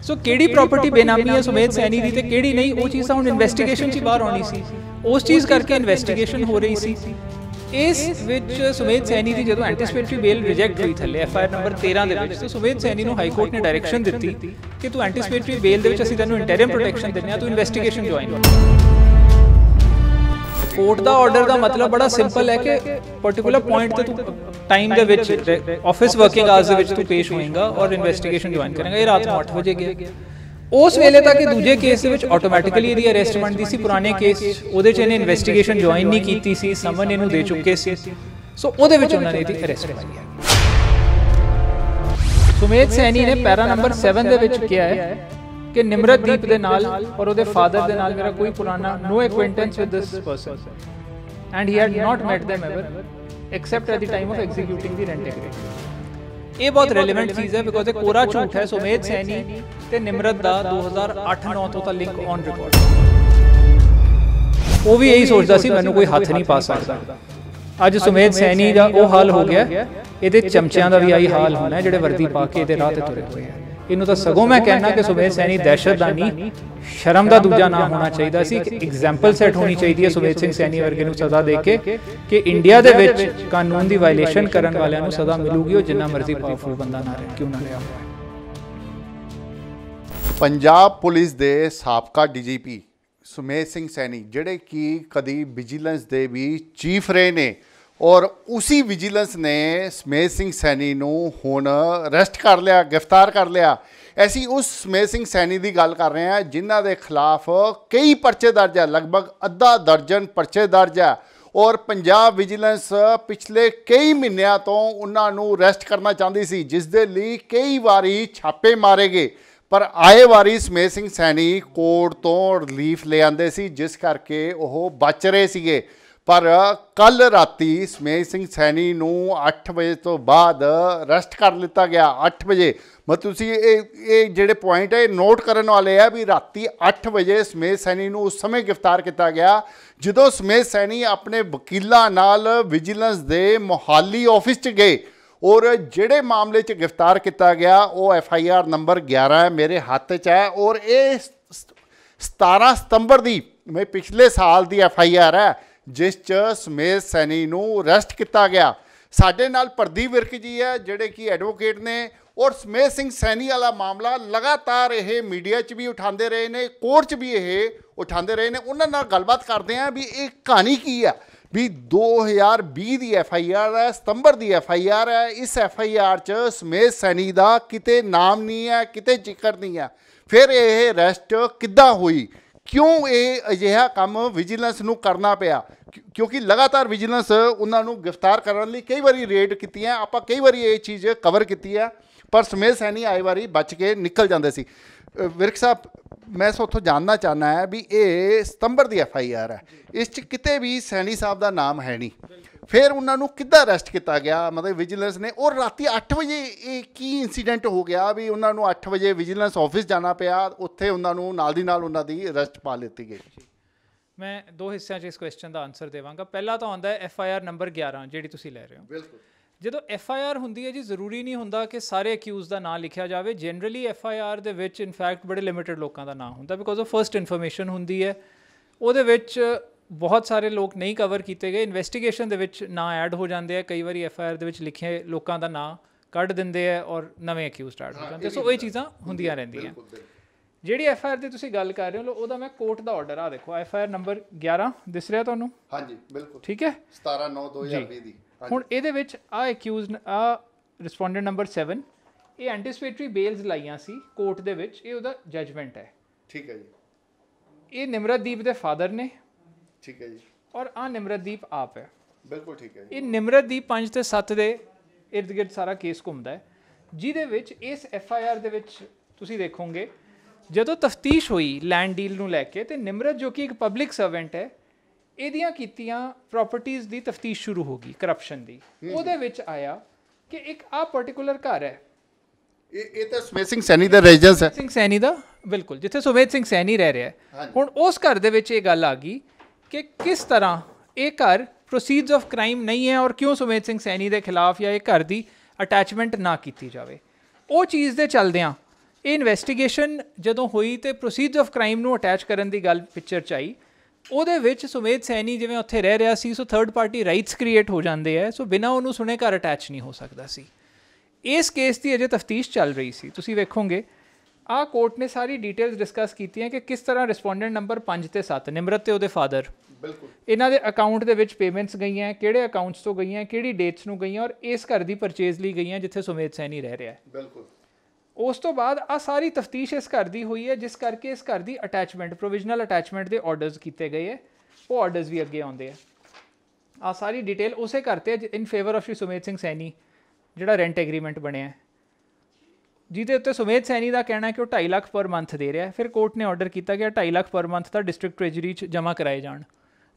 सो किहड़ी property बेनामी है सुमेध सैनी की तो किहड़ी नहीं, वो चीज़ हुण इन्वेस्टिगेशन च बाहर आनी सी, उस चीज़ करके इन्वेस्टिगेशन हो रही सी। इस विच सुमेध सैनी की जो एंटीसिपेटरी बेल रिजैक्ट हुई थले FIR नंबर 13 तो सुमेध सैनी को हाईकोर्ट ने डायरैक्शन दी कि तू एंटीसिपेटरी बेल दे विच असीं तैनूं इंटरिम प्रोटैक्शन दिंदे हां, तू इन्वेस्टिगेशन ज्वाइन कर। कोर्ट का ऑर्डर का मतलब बड़ा सिंपल है कि पर्टिकुलर पॉइंट ते तू टाइम दे विच ऑफिस वर्किंग आवर्स दे विच तू पेश होएगा और इन्वेस्टिगेशन ज्वाइन करेगा। ये रात 8 बजे गया, उस वेले तक दूजे केस दे विच ऑटोमैटिकली इहदी अरेस्ट बनदी सी। पुराने केस ਉਹਦੇ ਚ ਇਹਨੇ इन्वेस्टिगेशन ज्वाइन नहीं ਕੀਤੀ ਸੀ, ਸਮਨ ਇਹਨੂੰ ਦੇ ਚੁੱਕੇ ਸੀ, ਸੋ ਉਹਦੇ ਵਿੱਚ ਉਹਨਾਂ ਨੇ ਇਹਦੀ ਅਰੈਸਟ ਪਾਈ ਹੈ। ਸੁਮੇਧ ਸੈਣੀ ਨੇ ਪੈਰਾ ਨੰਬਰ 7 ਦੇ ਵਿੱਚ ਕਿਹਾ ਹੈ ਕਿ ਨਿਮਰਤਦੀਪ ਦੇ ਨਾਲ ਔਰ ਉਹਦੇ ਫਾਦਰ ਦੇ ਨਾਲ ਮੇਰਾ ਕੋਈ ਪੁਰਾਣਾ no acquaintance with this person and he had not met them ever except at the time of executing the rent agreement। ਇਹ ਬਹੁਤ ਰੈਲੇਵੈਂਟ ਚੀਜ਼ ਹੈ ਬਿਕੋਜ਼ ਇਹ ਕੋਰਾ ਝੂਠ ਹੈ। ਸੁਮੇਧ ਸੈਣੀ ਤੇ ਨਿਮਰਤ ਦਾ 2008-9 ਤੋਂ ਤਾਂ ਲਿੰਕ ਔਨ ਰਿਕਾਰਡ। ਉਹ ਵੀ ਇਹੀ ਸੋਚਦਾ ਸੀ ਮੈਨੂੰ ਕੋਈ ਹੱਥ ਨਹੀਂ ਪਾ ਸਕਦਾ। ਅੱਜ ਸੁਮੇਧ ਸੈਣੀ ਦਾ ਉਹ ਹਾਲ ਹੋ ਗਿਆ, ਇਹਦੇ ਚਮਚਿਆਂ ਦਾ ਵੀ ਆਹੀ ਹਾਲ ਹੋਣਾ ਜਿਹੜੇ ਵਰਦੀ ਪਾ ਕੇ ਇਹਦੇ ਰਾਹ ਤੇ ਤੁਰੇ ਹੋਏ ਆ। ਇਹਨੂੰ ਤਾਂ ਸਗੋਂ ਮੈਂ ਕਹਿਣਾ ਕਿ ਸੁਮੇਧ ਸੈਣੀ ਦਹਿਸ਼ਤ ਦਾ ਨਹੀਂ, ਸ਼ਰਮ ਦਾ ਦੂਜਾ ਨਾਮ ਹੋਣਾ ਚਾਹੀਦਾ ਸੀ। ਕਿ ਐਗਜ਼ਾਮਪਲ ਸੈੱਟ ਹੋਣੀ ਚਾਹੀਦੀ ਹੈ ਸੁਮੇਧ ਸਿੰਘ ਸੈਣੀ ਵਰਗੇ ਨੂੰ ਸਜ਼ਾ ਦੇ ਕੇ ਕਿ ਇੰਡੀਆ ਦੇ ਵਿੱਚ ਕਾਨੂੰਨ ਦੀ ਵਾਇਲੇਸ਼ਨ ਕਰਨ ਵਾਲਿਆਂ ਨੂੰ ਸਜ਼ਾ ਮਿਲੂਗੀ, ਉਹ ਜਿੰਨਾ ਮਰਜ਼ੀ ਪਾਵਰਫੁਲ ਬੰਦਾ ਨਾ ਰਹੇ ਕਿਉਂ ਨਾ ਰਿਹਾ ਹੋਵੇ। ਪੰਜਾਬ ਪੁਲਿਸ ਦੇ ਸਾਬਕਾ DGP ਸੁਮੇਧ ਸਿੰਘ ਸੈਣੀ ਜਿਹੜੇ ਕਿ ਕਦੀ ਵਿਜੀਲੈਂਸ ਦੇ ਵੀ ਚੀਫ ਰਹੇ ਨੇ और उसी विजिलेंस ने सुमेध सिंह सैनी नूं हुण अरेस्ट कर लिया, गिरफ्तार कर लिया। ऐसी उस सुमेध सिंह सैनी की गल कर रहे हैं जिन्हां दे खिलाफ कई परचे दर्ज है, लगभग अद्धा दर्जन परचे दर्ज है और पंजाब विजिलेंस पिछले कई महीनों तो उन्हां नूं अरेस्ट करना चाहती सी, जिस दे लई कई वारी छापे मारे गए पर आए वारी सुमेध सिंह सैनी कोर्ट तो रिलीफ ले आंदे सी, जिस करके वो बच रहे सीगे। पर कल राती सुमेध सिंह सैनी नूं 8 बजे तो बाद अरेस्ट कर लिता गया। 8 बजे मतलब तुसीं ये जिहड़े पॉइंट है नोट करने वाले है भी राती 8 बजे सुमेध सैनी नूं उस समय गिरफ्तार किया गया जदों सुमेध सैनी अपने वकीलों नाल विजिलेंस दे मोहाली ऑफिस च गए और जिहड़े मामले च गिरफ्तार किया गया वो FIR नंबर 11 है, मेरे हाथ च है और ये 17 सितंबर की मैं पिछले साल की FIR है जिस च सुमेध सैनी नूं अरेस्ट किया गया। साडे नाल प्रदीप विर्क जी है जिहड़े कि एडवोकेट ने और सुमेध सिंह सैनी वाला मामला लगातार ये मीडिया च भी उठाते रहे ने, कोर्ट च भी ये उठाते रहे ने। उन्हां नाल गलबात करते हैं भी ये कहानी की है भी 2020 की FIR है, सितंबर की FIR है। इस FIR च सुमेध सैनी का किते नाम नहीं है, किते जिक्र नहीं है। फिर ये अरेस्ट किद्दां हुई, क्यों ये अजिहा काम विजिलेंस नूं करना पिया? क्योंकि लगातार विजिलेंस उन्होंने गिरफ्तार करने लई कई बारी रेड की, आपां कई बारी ये चीज़ कवर की है पर सुमेध सैनी आए बारी बच के निकल जाते सी। विर्क साहब मैं उत्थों जानना चाहना है भी ये सितंबर की FIR है, इस किते भी सैनी साहब का नाम है नहीं, फिर उन्होंने किद्दां अरेस्ट किया गया मतलब विजिलेंस ने? और राती 8 बजे ये की इंसीडेंट हो गया भी उन्होंने 8 बजे विजिलेंस ऑफिस जाना पिया, उत्थे उन्होंने नाल दी नाल उन्हां दी अरेस्ट पा लीती गई। मैं 2 हिस्सों इस क्वेश्चन का आंसर देवांगा। पहला तो आंदा है FIR नंबर 11 जिहड़ी तुसीं लै रहे हो। बिल्कुल जो FIR हुंदी है जी जरूरी नहीं हुंदा कि सारे अक्यूज़ का नाम लिखा जाए। जनरली FIR दे विच इनफैक्ट बड़े लिमिटेड लोगों का नाम हुंदा बिकॉज ऑफ फर्स्ट इन्फॉर्मेशन हुंदी है, उहदे विच बहुत सारे लोग नहीं कवर किए गए। इन्वेस्टिगेशन दे विच ना ऐड हो जाते हैं, कई बार FIR दे विच लिखे लोगों का नाम कढ़ दिंदे है और नवे अक्यूज़ स्टार्ट हो जाते। सो ये चीज़ां हुंदियां रहिंदियां। ਜਿਹੜੀ FIR ਦੀ ਤੁਸੀਂ ਗੱਲ ਕਰ ਰਹੇ ਹੋ ਉਹਦਾ ਮੈਂ ਕੋਰਟ ਦਾ ਆਰਡਰ ਆ ਦੇਖੋ FIR ਨੰਬਰ 11 ਦਿਸ ਰਿਹਾ ਤੁਹਾਨੂੰ? ਹਾਂਜੀ ਬਿਲਕੁਲ ਠੀਕ ਹੈ, 17/9/2020 ਦੀ। ਹੁਣ ਇਹਦੇ ਵਿੱਚ ਆ ਅਕਿਊਜ਼ਡ ਆ ਰਿਸਪੋਂਡੈਂਟ ਨੰਬਰ 7 ਇਹ ਐਂਟੀਸਿਪੇਟਰੀ ਬੇਲਸ ਲਾਈਆਂ ਸੀ ਕੋਰਟ ਦੇ ਵਿੱਚ, ਇਹ ਉਹਦਾ ਜਜਮੈਂਟ ਹੈ। ਠੀਕ ਹੈ ਜੀ। ਇਹ ਨਿਮਰਤਦੀਪ ਦੇ ਫਾਦਰ ਨੇ। ਠੀਕ ਹੈ ਜੀ। ਔਰ ਆ ਨਿਮਰਤਦੀਪ ਆਪ ਹੈ। ਬਿਲਕੁਲ ਠੀਕ ਹੈ ਜੀ। ਇਹ ਨਿਮਰਤਦੀਪ 5 ਤੇ 7 ਦੇ ਇਰਦ ਗਿਰਦ ਸਾਰਾ ਕੇਸ ਘੁੰਮਦਾ ਹੈ, ਜਿਹਦੇ ਵਿੱਚ ਇਸ FIR ਦੇ ਵਿੱਚ ਤੁਸੀਂ ਦੇਖੋਗੇ ਜਦੋਂ ਤਫਤੀਸ਼ ਹੋਈ ਲੈਂਡ ਡੀਲ ਨੂੰ ਲੈ ਕੇ ਤੇ ਨਿਮਰਤ ਜੋ ਕਿ ਇੱਕ ਪਬਲਿਕ ਸਰਵੈਂਟ ਹੈ ਇਹਦੀਆਂ ਕੀਤੀਆਂ ਪ੍ਰਾਪਰਟੀਜ਼ ਦੀ ਤਫਤੀਸ਼ ਸ਼ੁਰੂ ਹੋ ਗਈ ਕਰਪਸ਼ਨ ਦੀ। ਉਹਦੇ ਵਿੱਚ ਆਇਆ ਕਿ ਇੱਕ ਆ ਪਾਰਟਿਕੂਲਰ ਘਰ ਹੈ, ਇਹ ਤਾਂ ਸੁਮੇਧ ਸਿੰਘ ਸੈਣੀ ਦਾ ਰੈਜ਼ੀਡੈਂਸ ਹੈ, ਸਿੰਘ ਸੈਣੀ ਦਾ ਬਿਲਕੁਲ, ਜਿੱਥੇ ਸੁਮੇਧ ਸਿੰਘ ਸੈਣੀ ਰਹਿ ਰਿਹਾ ਹੈ। ਹੁਣ ਉਸ ਘਰ ਦੇ ਵਿੱਚ ਇਹ ਗੱਲ ਆ ਗਈ ਕਿ ਕਿਸ ਤਰ੍ਹਾਂ ਇਹ ਘਰ ਪ੍ਰੋਸੀਡਸ ਆਫ ਕ੍ਰਾਈਮ ਨਹੀਂ ਹੈ ਔਰ ਕਿਉਂ ਸੁਮੇਧ ਸਿੰਘ ਸੈਣੀ ਦੇ ਖਿਲਾਫ ਜਾਂ ਇਹ ਘਰ ਦੀ ਅਟੈਚਮੈਂਟ ਨਾ ਕੀਤੀ ਜਾਵੇ। ਉਹ ਚੀਜ਼ ਦੇ ਚੱਲਦਿਆਂ ਇਹ ਇਨਵੈਸਟੀਗੇਸ਼ਨ ਜਦੋਂ ਹੋਈ ਤੇ ਪ੍ਰੋਸੀਜਰ ਆਫ ਕ੍ਰਾਈਮ ਨੂੰ ਅਟੈਚ ਕਰਨ ਦੀ ਗੱਲ ਪਿਕਚਰ 'ਚ ਆਈ। ਉਹਦੇ ਵਿੱਚ ਸੁਮੇਧ ਸੈਣੀ ਜਿਵੇਂ ਉੱਥੇ ਰਹਿ ਰਿਹਾ ਸੀ, ਸੋ ਥਰਡ ਪਾਰਟੀ ਰਾਈਟਸ ਕ੍ਰੀਏਟ ਹੋ ਜਾਂਦੇ ਹੈ, ਸੋ ਬਿਨਾਂ ਉਹਨੂੰ ਸੁਣੇ ਘਰ ਅਟੈਚ ਨਹੀਂ ਹੋ ਸਕਦਾ ਸੀ। ਇਸ ਕੇਸ ਦੀ ਅਜੇ ਤਫਤੀਸ਼ ਚੱਲ ਰਹੀ ਸੀ। ਤੁਸੀਂ ਵੇਖੋਗੇ ਆਹ ਕੋਰਟ ਨੇ ਸਾਰੀ ਡਿਟੇਲਸ ਡਿਸਕਸ ਕੀਤੀਆਂ ਕਿ ਕਿਸ ਤਰ੍ਹਾਂ ਰਿਸਪੋਂਡੈਂਟ ਨੰਬਰ 5 ਤੇ 7 ਨਿਮਰਤ ਤੇ ਉਹਦੇ ਫਾਦਰ, ਬਿਲਕੁਲ ਇਹਨਾਂ ਦੇ ਅਕਾਊਂਟ ਦੇ ਵਿੱਚ ਪੇਮੈਂਟਸ ਗਈਆਂ, ਕਿਹੜੇ ਅਕਾਊਂਟਸ ਤੋਂ ਗਈਆਂ, ਕਿਹੜੀ ਡੇਟਸ ਨੂੰ ਗਈਆਂ, ਔਰ ਇਸ ਘਰ ਦੀ ਪਰਚੇਜ਼ ਲਈ ਗਈਆਂ ਜਿੱਥੇ ਸੁਮੇਧ ਸੈਣੀ ਰਹਿ ਰਿਹਾ ਹੈ। ਬਿਲਕੁਲ। ਉਸ ਤੋਂ ਬਾਅਦ ਆ ਸਾਰੀ ਤਫਤੀਸ਼ ਇਸ ਘਰ ਦੀ ਹੋਈ ਹੈ, ਜਿਸ ਕਰਕੇ ਇਸ ਘਰ ਦੀ ਅਟੈਚਮੈਂਟ, ਪ੍ਰੋਵੀਜ਼ਨਲ ਅਟੈਚਮੈਂਟ ਦੇ ਆਰਡਰਸ ਕੀਤੇ ਗਏ ਹੈ। ਉਹ ਆਰਡਰਸ ਵੀ ਅੱਗੇ ਆਉਂਦੇ ਆ। ਆ ਸਾਰੀ ਡਿਟੇਲ ਉਸੇ ਘਰ ਤੇ ਇਨ ਫੇਵਰ ਆਫ ਸ਼੍ਰੀ ਸੁਮੇਧ ਸਿੰਘ ਸੈਣੀ ਜਿਹੜਾ ਰੈਂਟ ਐਗਰੀਮੈਂਟ ਬਣਿਆ, ਜਿਹਦੇ ਉੱਤੇ ਸੁਮੇਧ ਸੈਣੀ ਦਾ ਕਹਿਣਾ ਕਿ ਉਹ 2.5 ਲੱਖ ਪਰ ਮੰਥ ਦੇ ਰਿਹਾ। ਫਿਰ ਕੋਰਟ ਨੇ ਆਰਡਰ ਕੀਤਾ ਕਿ 2.5 ਲੱਖ ਪਰ ਮੰਥ ਦਾ ਡਿਸਟ੍ਰਿਕਟ ਟ੍ਰੈਜਰੀ 'ਚ ਜਮ੍ਹਾਂ ਕਰਾਏ ਜਾਣ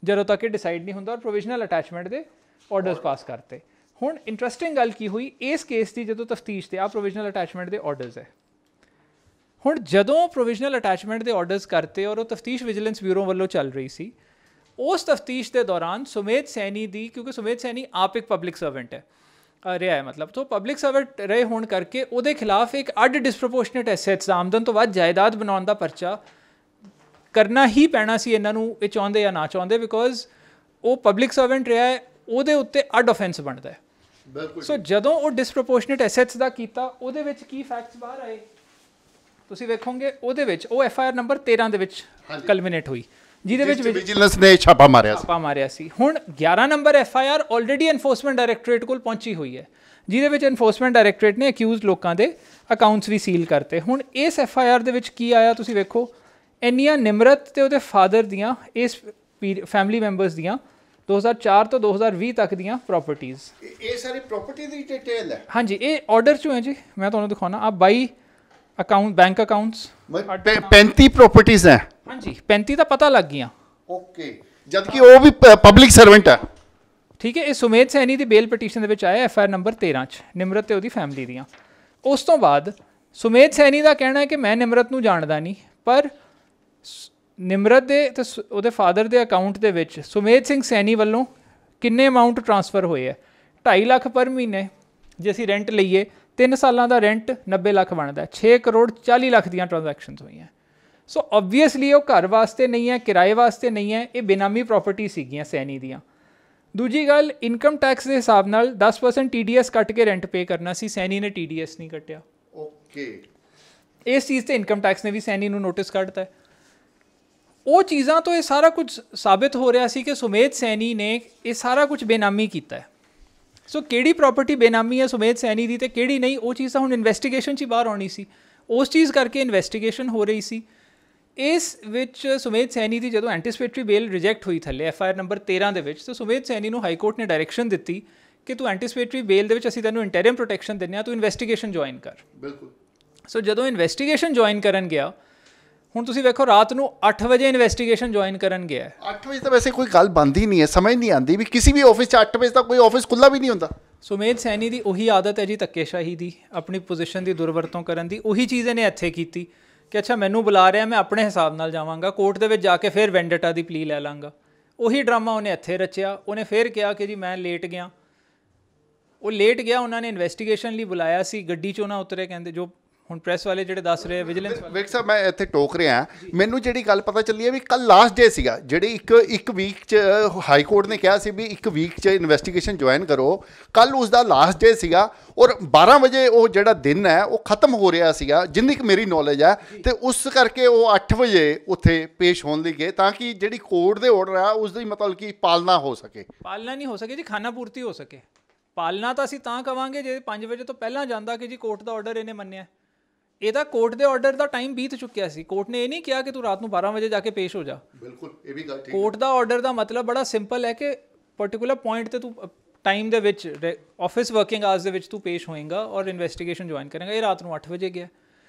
ਜਦੋਂ ਤੱਕ ਇਹ ਡਿਸਾਈਡ ਨਹੀਂ ਹੁੰਦਾ, ਔਰ ਪ੍ਰੋਵੀਜ਼ਨਲ ਅਟੈਚਮੈਂਟ ਦੇ ਆਰਡਰਸ ਪਾਸ ਕਰਤੇ। ਹੁਣ ਇੰਟਰਸਟਿੰਗ ਗੱਲ ਕੀ ਹੋਈ ਇਸ ਕੇਸ ਦੀ, ਜਦੋਂ ਤਫਤੀਸ਼ ਤੇ ਆ ਪ੍ਰੋਵੀਜ਼ਨਲ ਅਟੈਚਮੈਂਟ ਦੇ ਆਰਡਰਸ ਹੈ। ਹੁਣ ਜਦੋਂ ਪ੍ਰੋਵੀਜ਼ਨਲ ਅਟੈਚਮੈਂਟ ਦੇ ਆਰਡਰਸ ਕਰਤੇ ਔਰ ਉਹ ਤਫਤੀਸ਼ ਵਿਜੀਲੈਂਸ ਬਿਊਰੋ ਵੱਲੋਂ ਚੱਲ ਰਹੀ ਸੀ, ਉਸ ਤਫਤੀਸ਼ ਦੇ ਦੌਰਾਨ ਸੁਮੇਧ ਸੈਣੀ ਦੀ, ਕਿਉਂਕਿ ਸੁਮੇਧ ਸੈਣੀ ਆਪ ਇੱਕ ਪਬਲਿਕ ਸਰਵੈਂਟ ਹੈ ਰਿਹਾ ਹੈ, ਮਤਲਬ ਤੋਂ ਪਬਲਿਕ ਸਰਵੈਂਟ ਰਹੇ ਹੋਣ ਕਰਕੇ ਉਹਦੇ ਖਿਲਾਫ ਇੱਕ ਅੱਡ ਡਿਸਪ੍ਰੋਪੋਰਸ਼ਨੇਟ ਐਸੈਟਸ, ਆਮਦਨ ਤੋਂ ਵੱਧ ਜਾਇਦਾਦ ਬਣਾਉਣ ਦਾ ਪਰਚਾ ਕਰਨਾ ਹੀ ਪੈਣਾ ਸੀ ਇਹਨਾਂ ਨੂੰ, ਇਹ ਚਾਹੁੰਦੇ ਜਾਂ ਨਾ ਚਾਹੁੰਦੇ, ਬਿਕੋਜ਼ ਉਹ ਪਬਲਿਕ ਸਰਵੈਂਟ ਰਿਹਾ ਹੈ, ਉਹਦੇ ਉੱਤੇ ਅੱਡ ਆਫੈਂਸ ਬਣਦਾ ਹੈ। ਬਿਲਕੁਲ। ਸੋ ਜਦੋਂ ਉਹ ਡਿਸਪ੍ਰੋਪੋਰਸ਼ਨੇਟ ਐਸੈਟਸ ਦਾ ਕੀਤਾ, ਉਹਦੇ ਵਿੱਚ ਕੀ ਫੈਕਟਸ ਬਾਹਰ ਆਏ ਤੁਸੀਂ ਵੇਖੋਗੇ। ਉਹਦੇ ਵਿੱਚ ਉਹ FIR ਨੰਬਰ 13 ਦੇ ਵਿੱਚ ਕਲਮੀਨੇਟ ਹੋਈ, ਜਿਹਦੇ ਵਿੱਚ ਵਿਜੀਲੈਂਸ ਨੇ ਛਾਪਾ ਮਾਰਿਆ ਸੀ। ਹੁਣ 11 number FIR already enforcement directorate ਕੋਲ ਪਹੁੰਚੀ ਹੋਈ ਹੈ, ਜਿਹਦੇ ਵਿੱਚ ਐਨਫੋਰਸਮੈਂਟ ਡਾਇਰੈਕਟੋਰੇਟ ਨੇ ਅਕਿਊਜ਼ਡ ਲੋਕਾਂ ਦੇ ਅਕਾਊਂਟਸ ਵੀ ਸੀਲ ਕਰਤੇ। ਹੁਣ ਇਸ FIR ਦੇ ਵਿੱਚ ਕੀ ਆਇਆ ਤੁਸੀਂ ਵੇਖੋ, ਇੰਨੀਆਂ ਨਿਮਰਤ ਤੇ ਉਹਦੇ ਫਾਦਰ ਦੀਆਂ, ਇਸ ਫੈਮਿਲੀ ਮੈਂਬਰਸ ਦੀਆਂ 2004 ਤੋਂ 2020 ਤੱਕ ਦੀਆਂ ਪ੍ਰਾਪਰਟੀਜ਼। ਇਹ ਸਾਰੀ ਪ੍ਰਾਪਰਟੀ ਦੀ ਡਿਟੇਲ ਹੈ। ਹਾਂਜੀ, ਇਹ ਆਰਡਰ 'ਚੋਂ ਹੈ ਜੀ, ਮੈਂ ਤੁਹਾਨੂੰ ਦਿਖਾਉਣਾ। ਆ 22 ਅਕਾਊਂਟ, ਬੈਂਕ ਅਕਾਊਂਟਸ, 35 ਪ੍ਰਾਪਰਟੀਜ਼ ਹੈ। ਹਾਂਜੀ, 35 ਤਾਂ ਪਤਾ ਲੱਗ ਗਈਆਂ। ਓਕੇ, ਜਦ ਕਿ ਉਹ ਵੀ ਪਬਲਿਕ ਸਰਵੈਂਟ ਹੈ। ਠੀਕ ਹੈ। ਇਹ ਸੁਮੇਧ ਸੈਣੀ ਦੀ ਬੇਲ ਪਟੀਸ਼ਨ ਦੇ ਵਿੱਚ ਆਇਆ FIR ਨੰਬਰ 13 'ਚ, ਨਿਮਰਤ ਤੇ ਉਹਦੀ ਫੈਮਿਲੀ ਦੀਆਂ। ਉਸ ਤੋਂ ਬਾਅਦ ਸੁਮੇਧ ਸੈਣੀ ਦਾ ਕਹਿਣਾ ਹੈ ਕਿ ਮੈਂ ਨਿਮਰਤ ਨੂੰ ਜਾਣਦਾ ਨਹੀਂ, ਪਰ ਨਿਮਰਤ ਦੇ ਤੇ ਉਹਦੇ ਫਾਦਰ ਦੇ ਅਕਾਊਂਟ ਦੇ ਵਿੱਚ ਸੁਮੇਧ ਸਿੰਘ ਸੈਣੀ ਵੱਲੋਂ ਕਿੰਨੇ ਅਮਾਊਂਟ ਟ੍ਰਾਂਸਫਰ ਹੋਏ ਹੈ। 2.5 ਲੱਖ ਪਰ ਮਹੀਨੇ ਜੇ ਅਸੀਂ ਰੈਂਟ ਲਈਏ, 3 ਸਾਲਾਂ ਦਾ ਰੈਂਟ 90 ਲੱਖ ਬਣਦਾ, 6 ਕਰੋੜ 40 ਲੱਖ ਦੀਆਂ ਟ੍ਰਾਂਜੈਕਸ਼ਨਸ ਹੋਈਆਂ। ਸੋ ਓਬਵੀਅਸਲੀ ਉਹ ਘਰ ਵਾਸਤੇ ਨਹੀਂ ਹੈ, ਕਿਰਾਏ ਵਾਸਤੇ ਨਹੀਂ ਹੈ, ਇਹ ਬੇਨਾਮੀ ਪ੍ਰਾਪਰਟੀ ਸੀਗੀਆਂ ਸੈਣੀ ਦੀਆਂ। ਦੂਜੀ ਗੱਲ, ਇਨਕਮ ਟੈਕਸ ਦੇ ਹਿਸਾਬ ਨਾਲ 10% TDS ਕੱਟ ਕੇ ਰੈਂਟ ਪੇ ਕਰਨਾ ਸੀ, ਸੈਣੀ ਨੇ TDS ਨਹੀਂ ਕੱਟਿਆ। ਓਕੇ, ਇਸ ਚੀਜ਼ ਤੇ ਇਨਕਮ ਟੈਕਸ ਨੇ ਵੀ ਸੈਣੀ ਨੂੰ ਨੋਟਿਸ ਕੱਢਤਾ। ਉਹ ਚੀਜ਼ਾਂ ਤੋਂ ਇਹ ਸਾਰਾ ਕੁਝ ਸਾਬਿਤ ਹੋ ਰਿਹਾ ਸੀ ਕਿ ਸੁਮੇਧ ਸੈਣੀ ਨੇ ਇਹ ਸਾਰਾ ਕੁਝ ਬੇਨਾਮੀ ਕੀਤਾ ਹੈ। ਸੋ ਕਿਹੜੀ ਪ੍ਰਾਪਰਟੀ ਬੇਨਾਮੀ ਹੈ ਸੁਮੇਧ ਸੈਣੀ ਦੀ ਤੇ ਕਿਹੜੀ ਨਹੀਂ, ਉਹ ਚੀਜ਼ ਤਾਂ ਹੁਣ ਇਨਵੈਸਟੀਗੇਸ਼ਨ 'ਚ ਹੀ ਬਾਹਰ ਆਉਣੀ ਸੀ। ਉਸ ਚੀਜ਼ ਕਰਕੇ ਇਨਵੈਸਟੀਗੇਸ਼ਨ ਹੋ ਰਹੀ ਸੀ। ਇਸ ਵਿੱਚ ਸੁਮੇਧ ਸੈਣੀ ਦੀ ਜਦੋਂ ਐਂਟੀਸਪੇਟਰੀ ਬੇਲ ਰਿਜੈਕਟ ਹੋਈ ਥੱਲੇ FIR ਨੰਬਰ 13 ਦੇ ਵਿੱਚ, ਤਾਂ ਸੁਮੇਧ ਸੈਣੀ ਨੂੰ ਹਾਈ ਕੋਰਟ ਨੇ ਡਾਇਰੈਕਸ਼ਨ ਦਿੱਤੀ ਕਿ ਤੂੰ ਐਂਟੀਸਪੇਟਰੀ ਬੇਲ ਦੇ ਵਿੱਚ ਅਸੀਂ ਤੈਨੂੰ ਇੰਟੈਰੀਮ ਪ੍ਰੋਟੈਕਸ਼ਨ ਦਿੰਦੇ ਹਾਂ, ਤੂੰ ਇਨਵੈਸਟੀਗੇਸ਼ਨ ਜੁਆਇਨ ਕਰ। ਬਿਲਕੁਲ। ਸੋ ਜਦੋਂ ਇਨਵੈਸਟੀਗੇਸ਼ਨ ਜੁਆਇਨ ਕਰਨ ਗਿਆ, ਹੁਣ ਤੁਸੀਂ ਵੇਖੋ ਰਾਤ ਨੂੰ 8 ਵਜੇ ਇਨਵੈਸਟੀਗੇਸ਼ਨ ਜੁਆਇਨ ਕਰਨ ਗਿਆ। 8 ਵਜੇ ਤਾਂ ਵੈਸੇ ਕੋਈ ਗੱਲ ਬਣਦੀ ਨਹੀਂ ਹੈ, ਸਮਝ ਨਹੀਂ ਆਉਂਦੀ ਵੀ ਕਿਸੇ ਵੀ ਆਫਿਸ 'ਚ 8 ਵਜੇ ਤੱਕ ਕੋਈ ਆਫਿਸ ਖੁੱਲ੍ਹਾ ਵੀ ਨਹੀਂ ਹੁੰਦਾ। ਸੁਮੇਧ ਸੈਣੀ ਦੀ ਉਹੀ ਆਦਤ ਹੈ ਜੀ, ਧੱਕੇਸ਼ਾਹੀ ਦੀ, ਆਪਣੀ ਪੋਜੀਸ਼ਨ ਦੀ ਦੁਰਵਰਤੋਂ ਕਰਨ ਦੀ। ਉਹੀ ਚੀਜ਼ ਇਹਨੇ ਇੱਥੇ ਕੀਤੀ ਕਿ ਅੱਛਾ ਮੈਨੂੰ ਬੁਲਾ ਰਿਹਾ, ਮੈਂ ਆਪਣੇ ਹਿਸਾਬ ਨਾਲ ਜਾਵਾਂਗਾ, ਕੋਰਟ ਦੇ ਵਿੱਚ ਜਾ ਕੇ ਫਿਰ ਵੈਂਡੇਟਾ ਦੀ ਪਲੀ ਲੈ ਲਾਂਗਾ। ਉਹੀ ਡਰਾਮਾ ਉਹਨੇ ਇੱਥੇ ਰਚਿਆ। ਉਹਨੇ ਫਿਰ ਕਿਹਾ ਕਿ ਜੀ ਮੈਂ ਲੇਟ ਗਿਆ। ਉਹ ਲੇਟ ਗਿਆ, ਉਹਨਾਂ ਨੇ ਇਨਵੈਸਟੀਗੇਸ਼ਨ ਲਈ ਬੁਲਾਇਆ ਸੀ, ਗੱਡੀ 'ਚੋਂ ਨਾ ਉਤਰੇ, ਕਹਿੰਦੇ ਜੋ ਹੁਣ ਪ੍ਰੈਸ ਵਾਲੇ ਜਿਹੜੇ ਦੱਸ ਰਹੇ ਵਿਜੀਲੈਂਸ ਵਾਲੇ। ਵੇਖ ਸਾਹਿਬ, ਮੈਂ ਇੱਥੇ ਟੋਕ ਰਿਹਾ, ਮੈਨੂੰ ਜਿਹੜੀ ਗੱਲ ਪਤਾ ਚੱਲੀ ਹੈ ਵੀ ਕੱਲ ਲਾਸਟ ਡੇ ਸੀਗਾ, ਜਿਹੜੀ ਇੱਕ ਵੀਕ 'ਚ ਹਾਈ ਕੋਰਟ ਨੇ ਕਿਹਾ ਸੀ ਵੀ 1 ਵੀਕ 'ਚ ਇਨਵੈਸਟੀਗੇਸ਼ਨ ਜੁਆਇਨ ਕਰੋ। ਕੱਲ ਉਸ ਦਾ ਲਾਸਟ ਡੇ ਸੀਗਾ ਔਰ 12 ਵਜੇ ਉਹ ਜਿਹੜਾ ਦਿਨ ਹੈ ਉਹ ਖਤਮ ਹੋ ਰਿਹਾ ਸੀਗਾ, ਜਿੰਨੀ ਕੁ ਮੇਰੀ ਨੌਲੇਜ ਹੈ। ਅਤੇ ਉਸ ਕਰਕੇ ਉਹ 8 ਵਜੇ ਉੱਥੇ ਪੇਸ਼ ਹੋਣ ਲਈ ਗਏ ਤਾਂ ਕਿ ਜਿਹੜੀ ਕੋਰਟ ਦੇ ਆਰਡਰ ਆ ਉਸ ਦੀ ਮਤਲਬ ਕਿ ਪਾਲਣਾ ਹੋ ਸਕੇ। ਪਾਲਣਾ ਨਹੀਂ ਹੋ ਸਕੇ ਜੀ, ਖਾਨਾ ਪੂਰਤੀ ਹੋ ਸਕੇ। ਪਾਲਣਾ ਤਾਂ ਅਸੀਂ ਤਾਂ ਕਵਾਂਗੇ ਜੇ 5 ਵਜੇ ਤੋਂ ਪਹਿਲਾਂ ਜਾਂਦਾ ਕਿ ਜੀ ਕੋਰਟ ਦਾ ਆਰਡਰ ਇਹਨੇ ਮੰਨਿਆ। ਇਹ ਤਾਂ ਕੋਰਟ ਦੇ ਆਰਡਰ ਦਾ ਟਾਈਮ ਬੀਤ ਚੁੱਕਿਆ ਸੀ। ਕੋਰਟ ਨੇ ਇਹ ਨਹੀਂ ਕਿਹਾ ਕਿ ਤੂੰ ਰਾਤ ਨੂੰ 12 ਵਜੇ ਜਾ ਕੇ ਪੇਸ਼ ਹੋ ਜਾ। ਬਿਲਕੁਲ, ਇਹ ਵੀ ਗੱਲ ਠੀਕ। ਕੋਰਟ ਦਾ ਆਰਡਰ ਦਾ ਮਤਲਬ ਬੜਾ ਸਿੰਪਲ ਹੈ ਕਿ ਪਰਟੀਕੂਲਰ ਪੁਆਇੰਟ ਤੇ ਤੂੰ ਟਾਈਮ ਦੇ ਵਿੱਚ ਆਫਿਸ ਵਰਕਿੰਗ ਆਵਰਸ ਦੇ ਵਿੱਚ ਤੂੰ ਪੇਸ਼ ਹੋਏਗਾ ਔਰ ਇਨਵੈਸਟੀਗੇਸ਼ਨ ਜੁਆਇਨ ਕਰੇਗਾ। ਇਹ ਰਾਤ ਨੂੰ 8 ਵਜੇ ਗਿਆ।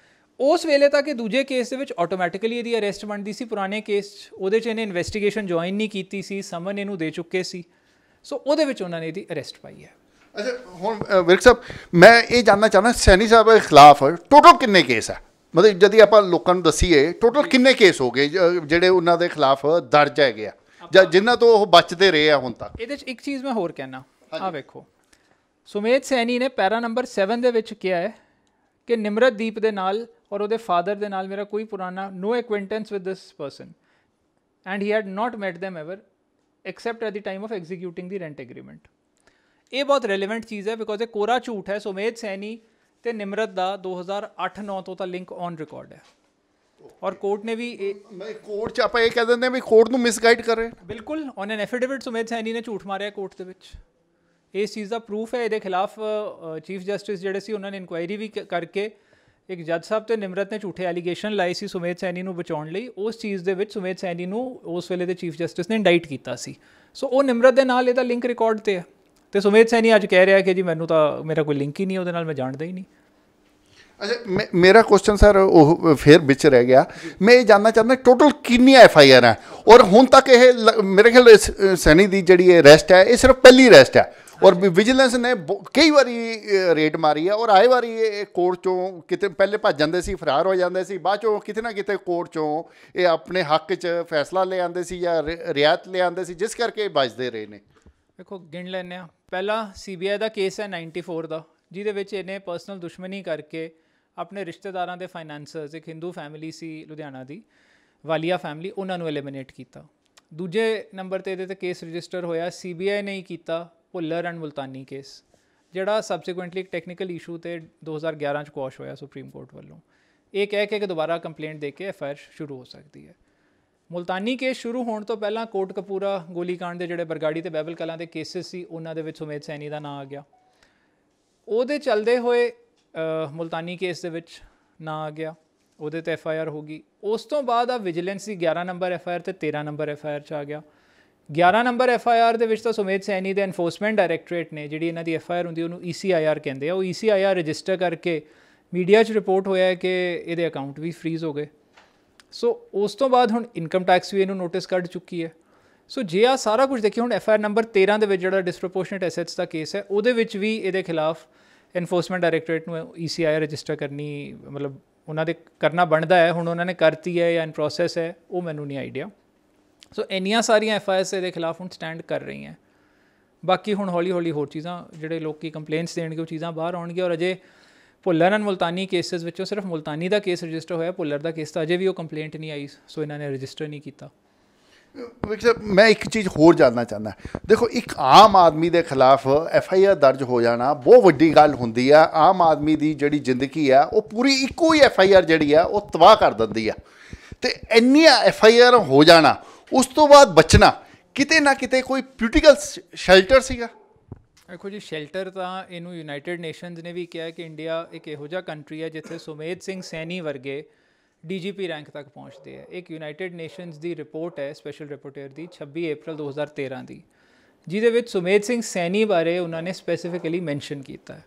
ਉਸ ਵੇਲੇ ਤੱਕ ਇਹ ਦੂਜੇ ਕੇਸ ਦੇ ਵਿੱਚ ਆਟੋਮੈਟਿਕਲੀ ਇਹਦੀ ਅਰੈਸਟ ਬਣਦੀ ਸੀ। ਪੁਰਾਣੇ ਕੇਸ 'ਚ ਉਹਦੇ 'ਚ ਇਹਨੇ ਇਨਵੈਸਟੀਗੇਸ਼ਨ ਜੁਆਇਨ ਨਹੀਂ ਕੀਤੀ ਸੀ, ਸਮਨ ਇਹਨੂੰ ਦੇ ਚੁੱਕੇ ਸੀ। ਸੋ ਉਹਦੇ ਵਿੱਚ ਉਹਨਾਂ ਨੇ ਇਹਦੀ ਅਰੈਸਟ ਪਾਈ ਹੈ। ਅੱਛਾ, ਹੁਣ ਵਿਰਕ ਸਾਹਿਬ, ਮੈਂ ਇਹ ਜਾਣਨਾ ਚਾਹੁੰਦਾ ਸੈਣੀ ਸਾਹਿਬ ਦੇ ਖਿਲਾਫ ਟੋਟਲ ਕਿੰਨੇ ਕੇਸ ਹੈ? ਮਤਲਬ ਜਦ ਆਪਾਂ ਲੋਕਾਂ ਨੂੰ ਦੱਸੀਏ ਟੋਟਲ ਕਿੰਨੇ ਕੇਸ ਹੋ ਗਏ ਜਿਹੜੇ ਉਹਨਾਂ ਦੇ ਖਿਲਾਫ ਦਰਜ ਹੈਗੇ ਆ ਜਾਂ ਜਿਨ੍ਹਾਂ ਤੋਂ ਉਹ ਬਚਦੇ ਰਹੇ ਆ ਹੁਣ ਤੱਕ? ਇਹਦੇ 'ਚ ਇੱਕ ਚੀਜ਼ ਮੈਂ ਹੋਰ ਕਹਿਣਾ, ਆਹ ਵੇਖੋ, ਸੁਮੇਧ ਸੈਣੀ ਨੇ ਪੈਰਾ ਨੰਬਰ 7 ਦੇ ਵਿੱਚ ਕਿਹਾ ਹੈ ਕਿ ਨਿਮਰਤਦੀਪ ਦੇ ਨਾਲ ਔਰ ਉਹਦੇ ਫਾਦਰ ਦੇ ਨਾਲ ਮੇਰਾ ਕੋਈ ਪੁਰਾਣਾ no acquaintance with this person and he had not met them ever except at the time of executing the rent agreement। ਇਹ ਬਹੁਤ ਰੈਲੇਵੈਂਟ ਚੀਜ਼ ਹੈ ਬਿਕੋਜ਼ ਇਹ ਕੋਰਾ ਝੂਠ ਹੈ। ਸੁਮੇਧ ਸੈਣੀ ਤੇ ਨਿਮਰਤ ਦਾ 2008-9 ਤੋਂ ਤਾਂ ਲਿੰਕ ਔਨ ਰਿਕਾਰਡ ਹੈ ਔਰ ਕੋਰਟ ਨੇ ਵੀ ਕੋਰਟ 'ਚ ਆਪਾਂ ਇਹ ਕਹਿ ਦਿੰਦੇ ਹਾਂ ਵੀ ਕੋਰਟ ਨੂੰ ਮਿਸਗਾਈਡ ਕਰ ਰਹੇ। ਬਿਲਕੁਲ on N affidavit Sumedh Saini ਨੇ ਝੂਠ ਮਾਰਿਆ ਕੋਰਟ ਦੇ ਵਿੱਚ। ਇਸ ਚੀਜ਼ ਦਾ ਪ੍ਰੂਫ ਹੈ। ਇਹਦੇ ਖਿਲਾਫ ਚੀਫ ਜਸਟਿਸ ਜਿਹੜੇ ਸੀ ਉਹਨਾਂ ਨੇ ਇਨਕੁਆਇਰੀ ਵੀ ਕਰਕੇ ਇੱਕ ਜੱਜ ਸਾਹਿਬ ਤੇ ਨਿਮਰਤ ਨੇ ਝੂਠੇ ਐਲੀਗੇਸ਼ਨ ਲਾਏ ਸੀ ਸੁਮੇਧ ਸੈਣੀ ਨੂੰ ਬਚਾਉਣ ਲਈ। ਉਸ ਚੀਜ਼ ਦੇ ਵਿੱਚ ਸੁਮੇਧ ਸੈਣੀ ਨੂੰ ਉਸ ਵੇਲੇ ਦੇ ਚੀਫ ਜਸਟਿਸ ਨੇ ਇੰਡਾਈਟ ਕੀਤਾ ਸੀ। ਸੋ ਉਹ ਨਿਮਰਤ ਦੇ ਨਾਲ ਇਹਦਾ ਲਿੰਕ ਰਿਕਾਰਡ 'ਤੇ ਹੈ ਅਤੇ ਸੁਮੇਧ ਸੈਣੀ ਅੱਜ ਕਹਿ ਰਿਹਾ ਕਿ ਜੀ ਮੈਨੂੰ ਤਾਂ ਮੇਰਾ ਕੋਈ ਲਿੰਕ ਹੀ ਨਹੀਂ ਉਹਦੇ ਨਾਲ, ਮੈਂ ਜਾਣਦਾ ਹੀ ਨਹੀਂ। ਅੱਛਾ ਮੇਰਾ ਕੁਐਸਚਨ ਸਰ ਉਹ ਫਿਰ ਵਿੱਚ ਰਹਿ ਗਿਆ। ਮੈਂ ਇਹ ਜਾਣਨਾ ਚਾਹੁੰਦਾ ਟੋਟਲ ਕਿੰਨੀਆਂ FIR ਹੈ ਔਰ ਹੁਣ ਤੱਕ ਇਹ ਮੇਰੇ ਖਿਆਲ ਸੈਣੀ ਦੀ ਜਿਹੜੀ ਇਹ ਅਰੈਸਟ ਹੈ ਇਹ ਸਿਰਫ ਪਹਿਲੀ ਅਰੈਸਟ ਹੈ ਔਰ ਵਿਜੀਲੈਂਸ ਨੇ ਕਈ ਵਾਰੀ ਰੇਡ ਮਾਰੀ ਹੈ ਔਰ ਆਏ ਵਾਰੀ ਇਹ ਕੋਰਟ 'ਚੋਂ ਕਿਤੇ ਪਹਿਲੇ ਭੱਜ ਜਾਂਦੇ ਸੀ, ਫਰਾਰ ਹੋ ਜਾਂਦੇ ਸੀ, ਬਾਅਦ 'ਚੋਂ ਕਿਤੇ ਨਾ ਕਿਤੇ ਕੋਰਟ 'ਚੋਂ ਇਹ ਆਪਣੇ ਹੱਕ 'ਚ ਫੈਸਲਾ ਲੈ ਆਉਂਦੇ ਸੀ ਜਾਂ ਰਿਆਇਤ ਲੈ ਆਉਂਦੇ ਸੀ, ਜਿਸ ਕਰਕੇ ਇਹ ਬਚਦੇ ਰਹੇ ਨੇ। ਦੇਖੋ ਗਿਣ ਲੈਂਦੇ ਹਾਂ। ਪਹਿਲਾ CBI ਦਾ ਕੇਸ ਹੈ 94 ਦਾ, ਜਿਹਦੇ ਵਿੱਚ ਇਹਨੇ ਪਰਸਨਲ ਦੁਸ਼ਮਣੀ ਕਰਕੇ ਆਪਣੇ ਰਿਸ਼ਤੇਦਾਰਾਂ ਦੇ ਫਾਈਨੈਂਸਰਸ, ਇੱਕ ਹਿੰਦੂ ਫੈਮਿਲੀ ਸੀ ਲੁਧਿਆਣਾ ਦੀ ਵਾਲੀਆ ਫੈਮਿਲੀ, ਉਹਨਾਂ ਨੂੰ ਐਲੀਮੀਨੇਟ ਕੀਤਾ। ਦੂਜੇ ਨੰਬਰ 'ਤੇ ਇਹਦੇ 'ਤੇ ਕੇਸ ਰਜਿਸਟਰ ਹੋਇਆ CBI ਨੇ ਹੀ ਕੀਤਾ ਭੁੱਲਰ ਐਂਡ ਮੁਲਤਾਨੀ ਕੇਸ, ਜਿਹੜਾ ਸਬਸੀਕੁਐਂਟਲੀ ਇੱਕ ਟੈਕਨੀਕਲ ਇਸ਼ੂ 'ਤੇ 2011 'ਚ ਕੁਆਸ਼ ਹੋਇਆ ਸੁਪਰੀਮ ਕੋਰਟ ਵੱਲੋਂ। ਇਹ ਕਹਿ ਕੇ ਕਿ ਦੁਬਾਰਾ ਕੰਪਲੇਂਟ ਦੇ ਕੇ FIR ਸ਼ੁਰੂ ਹੋ ਸਕਦੀ ਹੈ। ਮੁਲਤਾਨੀ ਕੇਸ ਸ਼ੁਰੂ ਹੋਣ ਤੋਂ ਪਹਿਲਾਂ ਕੋਟਕਪੂਰਾ ਗੋਲੀकांड ਦੇ ਜਿਹੜੇ ਬਰਗਾੜੀ ਤੇ ਬਹਿਬਲ ਕਲਾਂ ਦੇ ਕੇਸਿਸ ਸੀ ਉਹਨਾਂ ਦੇ ਵਿੱਚ ਸੁਮੇਧ ਸੈਣੀ ਦਾ ਨਾਂ ਆ ਗਿਆ। ਉਹਦੇ ਚੱਲਦੇ ਹੋਏ ਮੁਲਤਾਨੀ ਕੇਸ ਦੇ ਵਿੱਚ ਨਾਂ ਆ ਗਿਆ, ਉਹਦੇ 'ਤੇ FIR ਹੋ ਗਈ। ਉਸ ਤੋਂ ਬਾਅਦ ਆ ਵਿਜੀਲੈਂਸ ਦੀ 11 ਨੰਬਰ FIR ਅਤੇ 13 ਨੰਬਰ FIR 'ਚ ਆ ਗਿਆ। 11 ਨੰਬਰ FIR ਦੇ ਵਿੱਚ ਤਾਂ ਸੁਮੇਧ ਸੈਣੀ ਦੇ ਐਨਫੋਰਸਮੈਂਟ ਡਾਇਰੈਕਟੋਰੇਟ ਨੇ, ਜਿਹੜੀ ਇਹਨਾਂ ਦੀ FIR ਹੁੰਦੀ ਉਹਨੂੰ ECIR ਕਹਿੰਦੇ ਆ, ਉਹ ECIR ਰਜਿਸਟਰ ਕਰਕੇ ਮੀਡੀਆ 'ਚ ਰਿਪੋਰਟ ਹੋਇਆ ਕਿ ਇਹਦੇ ਅਕਾਊਂਟ ਵੀ ਫਰੀਜ਼ ਹੋ ਗਏ। ਸੋ ਉਸ ਤੋਂ ਬਾਅਦ ਹੁਣ ਇਨਕਮ ਟੈਕਸ ਵੀ ਇਹਨੂੰ ਨੋਟਿਸ ਕੱਢ ਚੁੱਕੀ ਹੈ। ਸੋ ਜੇ ਆ ਸਾਰਾ ਕੁਝ ਦੇਖੀਏ ਹੁਣ FIR ਨੰਬਰ 13 ਦੇ ਵਿੱਚ ਜਿਹੜਾ ਡਿਸਪ੍ਰੋਪੋਰਸ਼ਨੇਟ ਐਸੈਟਸ ਦਾ ਕੇਸ ਹੈ, ਉਹਦੇ ਵਿੱਚ ਵੀ ਇਹਦੇ ਖਿਲਾਫ ਐਨਫੋਰਸਮੈਂਟ ਡਾਇਰੈਕਟੋਰੇਟ ਨੂੰ ECIR ਰਜਿਸਟਰ ਕਰਨੀ, ਮਤਲਬ ਉਹਨਾਂ ਦੇ ਕਰਨਾ ਬਣਦਾ ਹੈ। ਹੁਣ ਉਹਨਾਂ ਨੇ ਕਰਤੀ ਹੈ ਜਾਂ ਇਨ ਪ੍ਰੋਸੈਸ ਹੈ, ਉਹ ਮੈਨੂੰ ਨਹੀਂ ਆਈਡੀਆ। ਸੋ ਇੰਨੀਆਂ ਸਾਰੀਆਂ FIRs ਇਹਦੇ ਖਿਲਾਫ ਹੁਣ ਸਟੈਂਡ ਕਰ ਰਹੀਆਂ। ਬਾਕੀ ਹੁਣ ਹੌਲੀ ਹੌਲੀ ਹੋਰ ਚੀਜ਼ਾਂ ਜਿਹੜੇ ਲੋਕ ਕੰਪਲੇਂਟਸ ਦੇਣਗੇ ਉਹ ਚੀਜ਼ਾਂ ਬਾਹਰ ਆਉਣਗੀਆਂ। ਔਰ ਅਜੇ ਭੁੱਲਰ ਐਂਡ ਮੁਲਤਾਨੀ ਕੇਸਿਸ ਵਿੱਚੋਂ ਸਿਰਫ ਮੁਲਤਾਨੀ ਦਾ ਕੇਸ ਰਜਿਸਟਰ ਹੋਇਆ, ਭੁੱਲਰ ਦਾ ਕੇਸ ਤਾਂ ਅਜੇ ਵੀ ਉਹ ਕੰਪਲੇਂਟ ਨਹੀਂ ਆਈ, ਸੋ ਇਹਨਾਂ ਨੇ ਰਜਿਸਟਰ ਨਹੀਂ ਕੀਤਾ। ਮੈਂ ਇੱਕ ਚੀਜ਼ ਹੋਰ ਜਾਣਨਾ ਚਾਹੁੰਦਾ। ਦੇਖੋ ਇੱਕ ਆਮ ਆਦਮੀ ਦੇ ਖਿਲਾਫ FIR ਦਰਜ ਹੋ ਜਾਣਾ ਬਹੁਤ ਵੱਡੀ ਗੱਲ ਹੁੰਦੀ ਆ। ਆਮ ਆਦਮੀ ਦੀ ਜਿਹੜੀ ਜ਼ਿੰਦਗੀ ਆ ਉਹ ਪੂਰੀ ਇੱਕੋ ਹੀ FIR ਜਿਹੜੀ ਆ ਉਹ ਤਬਾਹ ਕਰ ਦਿੰਦੀ ਆ। ਅਤੇ ਇੰਨੀਆਂ FIR ਹੋ ਜਾਣਾ, ਉਸ ਤੋਂ ਬਾਅਦ ਬਚਣਾ ਕਿਤੇ ਨਾ ਕਿਤੇ ਕੋਈ ਪੋਲੀਟੀਕਲ ਸ਼ੈਲਟਰ ਸੀਗਾ। ਦੇਖੋ ਜੀ, ਸ਼ੈਲਟਰ ਤਾਂ ਇਹਨੂੰ ਯੂਨਾਈਟਿਡ ਨੇਸ਼ਨਸ ਨੇ ਵੀ ਕਿਹਾ ਕਿ ਇੰਡੀਆ ਇੱਕ ਇਹੋ ਜਿਹਾ ਕੰਟਰੀ ਹੈ ਜਿੱਥੇ ਸੁਮੇਧ ਸਿੰਘ ਸੈਣੀ ਵਰਗੇ DGP ਰੈਂਕ ਤੱਕ ਪਹੁੰਚਦੇ ਹੈ। ਇੱਕ ਯੂਨਾਈਟਿਡ ਨੇਸ਼ਨਸ ਦੀ ਰਿਪੋਰਟ ਹੈ ਸਪੈਸ਼ਲ ਰਿਪੋਰਟਰ ਦੀ 26 ਅਪ੍ਰੈਲ 2013 ਦੀ, ਜਿਹਦੇ ਵਿੱਚ ਸੁਮੇਧ ਸਿੰਘ ਸੈਣੀ ਬਾਰੇ ਉਹਨਾਂ ਨੇ ਸਪੈਸੀਫਿਕਲੀ ਮੈਂਸ਼ਨ ਕੀਤਾ ਹੈ।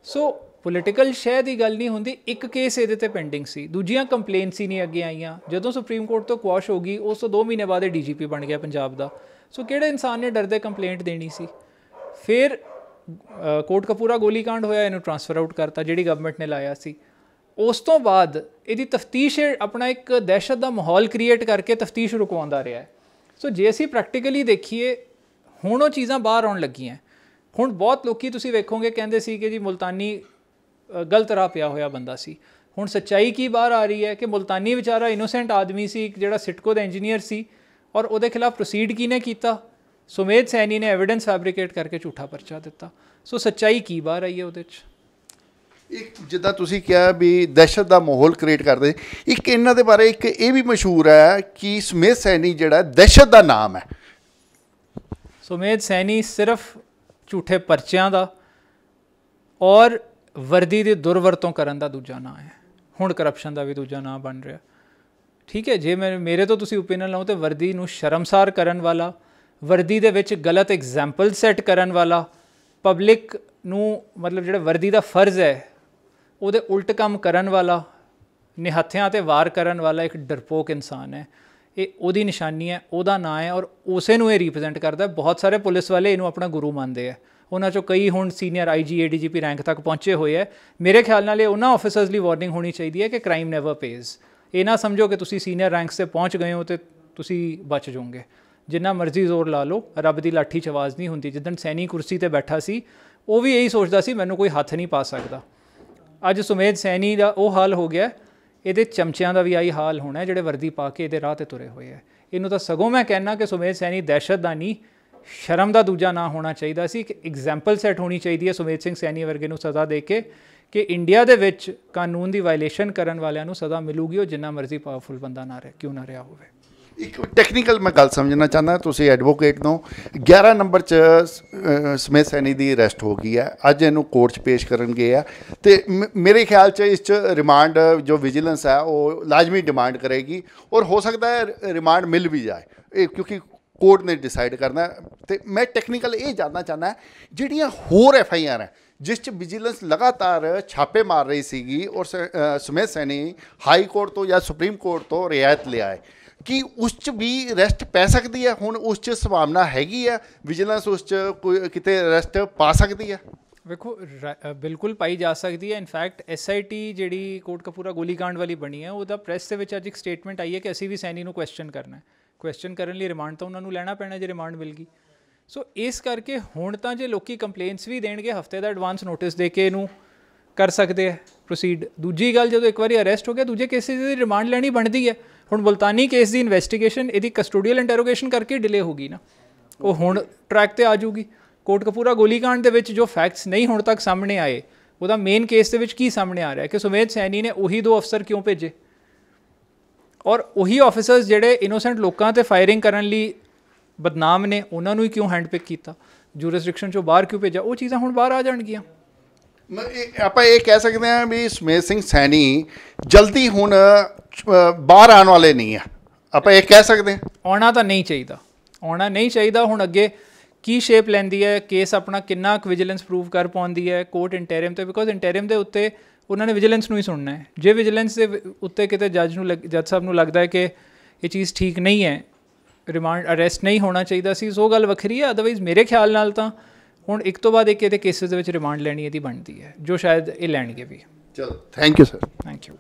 ਸੋ ਪੋਲੀਟੀਕਲ ਸ਼ਹਿ ਦੀ ਗੱਲ ਨਹੀਂ ਹੁੰਦੀ। ਇੱਕ ਕੇਸ ਇਹਦੇ 'ਤੇ ਪੈਂਡਿੰਗ ਸੀ, ਦੂਜੀਆਂ ਕੰਪਲੇਂਟਸ ਹੀ ਨਹੀਂ ਅੱਗੇ ਆਈਆਂ। ਜਦੋਂ ਸੁਪਰੀਮ ਕੋਰਟ ਤੋਂ ਕੁਆਸ਼ ਹੋ ਗਈ, ਉਸ ਤੋਂ 2 ਮਹੀਨੇ ਬਾਅਦ ਇਹ DGP ਬਣ ਗਿਆ ਪੰਜਾਬ ਦਾ। ਸੋ ਕਿਹੜੇ ਇਨਸਾਨ ਨੇ ਡਰਦੇ ਕੰਪਲੇਂਟ ਦੇਣੀ ਸੀ? ਫਿਰ ਕੋਟਕਪੂਰਾ ਗੋਲੀकांड ਹੋਇਆ, ਇਹਨੂੰ ਟਰਾਂਸਫਰ ਆਊਟ ਕਰਤਾ ਜਿਹੜੀ ਗਵਰਨਮੈਂਟ ਨੇ ਲਾਇਆ ਸੀ। ਉਸ ਤੋਂ ਬਾਅਦ ਇਹਦੀ ਤਫਤੀਸ਼ ਆਪਣਾ ਇੱਕ ਦਹਿਸ਼ਤ ਦਾ ਮਾਹੌਲ ਕ੍ਰੀਏਟ ਕਰਕੇ ਤਫਤੀਸ਼ ਰੁਕਵਾਉਂਦਾ ਰਿਹਾ ਹੈ। ਸੋ ਜੇ ਅਸੀਂ ਪ੍ਰੈਕਟੀਕਲੀ ਦੇਖੀਏ, ਹੁਣ ਉਹ ਚੀਜ਼ਾਂ ਬਾਹਰ ਆਉਣ ਲੱਗੀਆਂ। ਹੁਣ ਬਹੁਤ ਲੋਕੀ ਤੁਸੀਂ ਵੇਖੋਗੇ ਕਹਿੰਦੇ ਸੀ ਕਿ ਜੀ ਮੁਲਤਾਨੀ ਗਲਤ ਰਾਹ ਪਿਆ ਹੋਇਆ ਬੰਦਾ ਸੀ। ਹੁਣ ਸੱਚਾਈ ਕੀ ਬਾਹਰ ਆ ਰਹੀ ਹੈ ਕਿ ਮੁਲਤਾਨੀ ਵਿਚਾਰਾ ਇਨੋਸੈਂਟ ਆਦਮੀ ਸੀ, ਇੱਕ ਜਿਹੜਾ ਸਿਟਕੋ ਦਾ ਇੰਜੀਨੀਅਰ ਸੀ, ਔਰ ਉਹਦੇ ਖਿਲਾਫ ਪ੍ਰੋਸੀਡ ਕਿਹਨੇ ਕੀਤਾ? ਸੁਮੇਧ ਸੈਣੀ ਨੇ ਐਵੀਡੈਂਸ ਫੈਬਰੀਕੇਟ ਕਰਕੇ ਝੂਠਾ ਪਰਚਾ ਦਿੱਤਾ। ਸੋ ਸੱਚਾਈ ਕੀ ਬਾਹਰ ਆਈ ਹੈ ਉਹਦੇ 'ਚ? ਇੱਕ ਜਿੱਦਾਂ ਤੁਸੀਂ ਕਿਹਾ ਵੀ ਦਹਿਸ਼ਤ ਦਾ ਮਾਹੌਲ ਕ੍ਰੀਏਟ ਕਰਦੇ, ਇੱਕ ਇਹਨਾਂ ਦੇ ਬਾਰੇ ਇੱਕ ਇਹ ਵੀ ਮਸ਼ਹੂਰ ਹੈ ਕਿ ਸੁਮੇਧ ਸੈਣੀ ਜਿਹੜਾ ਦਹਿਸ਼ਤ ਦਾ ਨਾਮ ਹੈ। ਸੁਮੇਧ ਸੈਣੀ ਸਿਰਫ ਝੂਠੇ ਪਰਚਿਆਂ ਦਾ ਔਰ ਵਰਦੀ ਦੀ ਦੁਰਵਰਤੋਂ ਕਰਨ ਦਾ ਦੂਜਾ ਨਾਂ ਹੈ। ਹੁਣ ਕਰਪਸ਼ਨ ਦਾ ਵੀ ਦੂਜਾ ਨਾਂ ਬਣ ਰਿਹਾ। ਠੀਕ ਹੈ, ਜੇ ਮੇਰੇ ਤੋਂ ਤੁਸੀਂ ਓਪੀਨੀਅਨ ਲਓ ਤਾਂ ਵਰਦੀ ਨੂੰ ਸ਼ਰਮਸਾਰ ਕਰਨ ਵਾਲਾ, ਵਰਦੀ ਦੇ ਵਿੱਚ ਗਲਤ ਐਗਜ਼ਾਮਪਲ ਸੈੱਟ ਕਰਨ ਵਾਲਾ, ਪਬਲਿਕ ਨੂੰ ਮਤਲਬ ਜਿਹੜਾ ਵਰਦੀ ਦਾ ਫਰਜ਼ ਹੈ ਉਹਦੇ ਉਲਟ ਕੰਮ ਕਰਨ ਵਾਲਾ, ਨਿਹੱਥਿਆਂ 'ਤੇ ਵਾਰ ਕਰਨ ਵਾਲਾ ਇੱਕ ਡਰਪੋਕ ਇਨਸਾਨ ਹੈ। ਇਹ ਉਹਦੀ ਨਿਸ਼ਾਨੀ ਹੈ, ਉਹਦਾ ਨਾਂ ਹੈ, ਔਰ ਉਸੇ ਨੂੰ ਇਹ ਰਿਪਰੈਜ਼ੈਂਟ ਕਰਦਾ। ਬਹੁਤ ਸਾਰੇ ਪੁਲਿਸ ਵਾਲੇ ਇਹਨੂੰ ਆਪਣਾ ਗੁਰੂ ਮੰਨਦੇ ਹੈ। ਉਹਨਾਂ 'ਚੋਂ ਕਈ ਹੁਣ ਸੀਨੀਅਰ IG ADGP ਰੈਂਕ ਤੱਕ ਪਹੁੰਚੇ ਹੋਏ ਹੈ। ਮੇਰੇ ਖਿਆਲ ਨਾਲ ਇਹ ਉਹਨਾਂ ਆਫਿਸਰਸ ਲਈ ਵਾਰਨਿੰਗ ਹੋਣੀ ਚਾਹੀਦੀ ਹੈ ਕਿ ਕ੍ਰਾਈਮ ਨੈਵਰ ਪੇਜ਼। ਇਹ ਨਾ ਸਮਝੋ ਕਿ ਤੁਸੀਂ ਸੀਨੀਅਰ ਰੈਂਕਸ 'ਤੇ ਪਹੁੰਚ ਗਏ ਹੋ ਅਤੇ ਤੁਸੀਂ ਬਚ ਜਾਓਗੇ। ਜਿੰਨਾ ਮਰਜ਼ੀ ਜ਼ੋਰ ਲਾ ਲਓ, ਰੱਬ ਦੀ ਲਾਠੀ 'ਚ ਆਵਾਜ਼ ਨਹੀਂ ਹੁੰਦੀ। ਜਿੱਦਣ ਸੈਣੀ ਕੁਰਸੀ 'ਤੇ ਬੈਠਾ ਸੀ, ਉਹ ਵੀ ਇਹੀ ਸੋਚਦਾ ਸੀ ਮੈਨੂੰ ਕੋਈ ਹੱਥ ਨਹੀਂ ਪਾ ਸਕਦਾ। ਅੱਜ ਸੁਮੇਧ ਸੈਣੀ ਦਾ ਉਹ ਹਾਲ ਹੋ ਗਿਆ ਇਹਦੇ ਚਮਚਿਆਂ ਦਾ ਵੀ ਆਹੀ ਹਾਲ ਹੋਣਾ ਜਿਹੜੇ ਵਰਦੀ ਪਾ ਕੇ ਇਹਦੇ ਰਾਹ ਤੇ ਤੁਰੇ ਹੋਏ ਹੈ। ਇਹਨੂੰ ਤਾਂ ਸਗੋਂ ਮੈਂ ਕਹਿਣਾ ਕਿ ਸੁਮੇਧ ਸੈਣੀ ਦਹਿਸ਼ਤ ਦਾ ਨਹੀਂ, ਸ਼ਰਮ ਦਾ ਦੂਜਾ ਨਾ ਹੋਣਾ ਚਾਹੀਦਾ ਸੀ। ਇੱਕ ਐਗਜ਼ਾਮਪਲ ਸੈੱਟ ਹੋਣੀ ਚਾਹੀਦੀ ਹੈ ਸੁਮੇਧ ਸਿੰਘ ਸੈਣੀ ਵਰਗੇ ਨੂੰ ਸਜ਼ਾ ਦੇ ਕੇ ਕਿ ਇੰਡੀਆ ਦੇ ਵਿੱਚ ਕਾਨੂੰਨ ਦੀ ਵਾਇਲੇਸ਼ਨ ਕਰਨ ਵਾਲਿਆਂ ਨੂੰ ਸਜ਼ਾ ਮਿਲੂਗੀ, ਉਹ ਜਿੰਨਾ ਮਰਜ਼ੀ ਪਾਵਰਫੁਲ ਬੰਦਾ ਨਾ ਰਹੇ ਕਿਉਂ ਨਾ ਰਿਹਾ ਹੋਵੇ। ਇੱਕ ਟੈਕਨੀਕਲ ਮੈਂ ਗੱਲ ਸਮਝਣਾ ਚਾਹੁੰਦਾ, ਤੁਸੀਂ ਐਡਵੋਕੇਟ ਨੂੰ 11 ਨੰਬਰ 'ਚ ਸੁਮੇਧ ਸੈਣੀ ਦੀ ਅਰੈਸਟ ਹੋ ਗਈ ਹੈ, ਅੱਜ ਇਹਨੂੰ ਕੋਰਟ 'ਚ ਪੇਸ਼ ਕਰਨ ਗਏ ਆ ਅਤੇ ਮੇਰੇ ਖਿਆਲ 'ਚ ਇਸ 'ਚ ਰਿਮਾਂਡ ਜੋ ਵਿਜੀਲੈਂਸ ਹੈ ਉਹ ਲਾਜ਼ਮੀ ਡਿਮਾਂਡ ਕਰੇਗੀ ਔਰ ਹੋ ਸਕਦਾ ਹੈ ਰਿਮਾਂਡ ਮਿਲ ਵੀ ਜਾਏ, ਇਹ ਕਿਉਂਕਿ ਕੋਰਟ ਨੇ ਡਿਸਾਈਡ ਕਰਨਾ। ਅਤੇ ਮੈਂ ਟੈਕਨੀਕਲ ਇਹ ਜਾਣਨਾ ਚਾਹੁੰਦਾ ਜਿਹੜੀਆਂ ਹੋਰ FIR ਹੈ ਜਿਸ 'ਚ ਵਿਜੀਲੈਂਸ ਲਗਾਤਾਰ ਛਾਪੇ ਮਾਰ ਰਹੀ ਸੀਗੀ ਔਰ ਸੁਮੇਧ ਸੈਣੀ ਹਾਈ ਕੋਰਟ ਤੋਂ ਜਾਂ ਸੁਪਰੀਮ ਕੋਰਟ ਤੋਂ ਰਿਆਇਤ ਲਿਆ ਹੈ, ਕਿ ਉਸ 'ਚ ਵੀ ਅਰੈਸਟ ਪੈ ਸਕਦੀ ਹੈ? ਹੁਣ ਉਸ 'ਚ ਸੰਭਾਵਨਾ ਹੈਗੀ ਹੈ ਵਿਜੀਲੈਂਸ ਉਸ 'ਚ ਕੋਈ ਕਿਤੇ ਅਰੈਸਟ ਪਾ ਸਕਦੀ ਹੈ? ਵੇਖੋ ਬਿਲਕੁਲ ਪਾਈ ਜਾ ਸਕਦੀ ਹੈ। ਇਨਫੈਕਟ SIT ਜਿਹੜੀ ਕੋਟਕਪੂਰਾ ਗੋਲੀकांड ਵਾਲੀ ਬਣੀ ਹੈ ਉਹਦਾ ਪ੍ਰੈਸ ਦੇ ਵਿੱਚ ਅੱਜ ਇੱਕ ਸਟੇਟਮੈਂਟ ਆਈ ਹੈ ਕਿ ਅਸੀਂ ਵੀ ਸੈਣੀ ਨੂੰ ਕੁਐਸਚਨ ਕਰਨਾ, ਕੁਐਸਚਨ ਕਰਨ ਲਈ ਰਿਮਾਂਡ ਤਾਂ ਉਹਨਾਂ ਨੂੰ ਲੈਣਾ ਪੈਣਾ ਜੇ ਰਿਮਾਂਡ ਮਿਲ ਗਈ। ਸੋ ਇਸ ਕਰਕੇ ਹੁਣ ਤਾਂ ਜੇ ਲੋਕੀ ਕੰਪਲੇਂਟਸ ਵੀ ਦੇਣਗੇ ਹਫਤੇ ਦਾ ਐਡਵਾਂਸ ਨੋਟਿਸ ਦੇ ਕੇ ਇਹਨੂੰ ਕਰ ਸਕਦੇ ਹੈ ਪ੍ਰੋਸੀਡ। ਦੂਜੀ ਗੱਲ, ਜਦੋਂ ਇੱਕ ਵਾਰੀ ਅਰੈਸਟ ਹੋ ਗਿਆ ਦੂਜੇ ਕੇਸਿਸ ਦੀ ਰਿਮਾਂਡ ਲੈਣੀ ਬਣਦੀ ਹੈ। ਹੁਣ ਮੁਲਤਾਨੀ ਕੇਸ ਦੀ ਇਨਵੈਸਟੀਗੇਸ਼ਨ ਇਹਦੀ ਕਸਟੋਡੀਅਲ ਇੰਟਰੋਗੇਸ਼ਨ ਕਰਕੇ ਡਿਲੇ ਹੋ ਗਈ ਨਾ, ਉਹ ਹੁਣ ਟਰੈਕ 'ਤੇ ਆ ਜਾਊਗੀ। ਕੋਟਕਪੂਰਾ ਗੋਲੀकांड ਦੇ ਵਿੱਚ ਜੋ ਫੈਕਟਸ ਨਹੀਂ ਹੁਣ ਤੱਕ ਸਾਹਮਣੇ ਆਏ, ਉਹਦਾ ਮੇਨ ਕੇਸ ਦੇ ਵਿੱਚ ਕੀ ਸਾਹਮਣੇ ਆ ਰਿਹਾ ਕਿ ਸੁਮੇਧ ਸੈਣੀ ਨੇ ਉਹੀ 2 ਅਫਸਰ ਕਿਉਂ ਭੇਜੇ ਔਰ ਉਹੀ ਆਫਿਸਰਸ ਜਿਹੜੇ ਇਨੋਸੈਂਟ ਲੋਕਾਂ 'ਤੇ ਫਾਇਰਿੰਗ ਕਰਨ ਲਈ ਬਦਨਾਮ ਨੇ ਉਹਨਾਂ ਨੂੰ ਹੀ ਕਿਉਂ ਹੈਂਡ ਪਿਕ ਕੀਤਾ, ਜੂਰਿਸਡਿਕਸ਼ਨ 'ਚੋਂ ਬਾਹਰ ਕਿਉਂ ਭੇਜਿਆ, ਉਹ ਚੀਜ਼ਾਂ ਹੁਣ ਬਾਹਰ ਆ ਜਾਣਗੀਆਂ। ਆਪਾਂ ਇਹ ਕਹਿ ਸਕਦੇ ਹਾਂ ਵੀ ਸੁਮੇਧ ਸਿੰਘ ਸੈਣੀ ਜਲਦੀ ਹੁਣ ਬਾਹਰ ਆਉਣ ਵਾਲੇ ਨਹੀਂ ਆ, ਆਪਾਂ ਇਹ ਕਹਿ ਸਕਦੇ ਹਾਂ? ਆਉਣਾ ਤਾਂ ਨਹੀਂ ਚਾਹੀਦਾ, ਆਉਣਾ ਨਹੀਂ ਚਾਹੀਦਾ। ਹੁਣ ਅੱਗੇ ਕੀ ਸ਼ੇਪ ਲੈਂਦੀ ਹੈ ਕੇਸ, ਆਪਣਾ ਕਿੰਨਾ ਕੁ ਵਿਜੀਲੈਂਸ ਪ੍ਰੂਵ ਕਰ ਪਾਉਂਦੀ ਹੈ ਕੋਰਟ ਇੰਟੈਰਿਮ 'ਤੇ, ਬਿਕੋਜ਼ ਇੰਟੈਰਿਮ ਦੇ ਉੱਤੇ ਉਹਨਾਂ ਨੇ ਵਿਜੀਲੈਂਸ ਨੂੰ ਹੀ ਸੁਣਨਾ ਹੈ। ਜੇ ਵਿਜੀਲੈਂਸ ਦੇ ਉੱਤੇ ਕਿਤੇ ਜੱਜ ਸਾਹਿਬ ਨੂੰ ਲੱਗਦਾ ਹੈ ਕਿ ਇਹ ਚੀਜ਼ ਠੀਕ ਨਹੀਂ ਹੈ, ਰਿਮਾਂਡ ਅਰੈਸਟ ਨਹੀਂ ਹੋਣਾ ਚਾਹੀਦਾ ਸੀ, ਸੋ ਗੱਲ ਵੱਖਰੀ ਹੈ। ਅਦਰਵਾਈਜ਼ ਮੇਰੇ ਖਿਆਲ ਨਾਲ ਤਾਂ ਹੁਣ ਇੱਕ ਤੋਂ ਬਾਅਦ ਇੱਕ ਇਹਦੇ ਕੇਸਿਸ ਦੇ ਵਿੱਚ ਰਿਮਾਂਡ ਲੈਣੀ ਇਹਦੀ ਬਣਦੀ ਹੈ, ਜੋ ਸ਼ਾਇਦ ਇਹ ਲੈਣਗੇ ਵੀ। ਚਲੋ thank you sir. Thank you.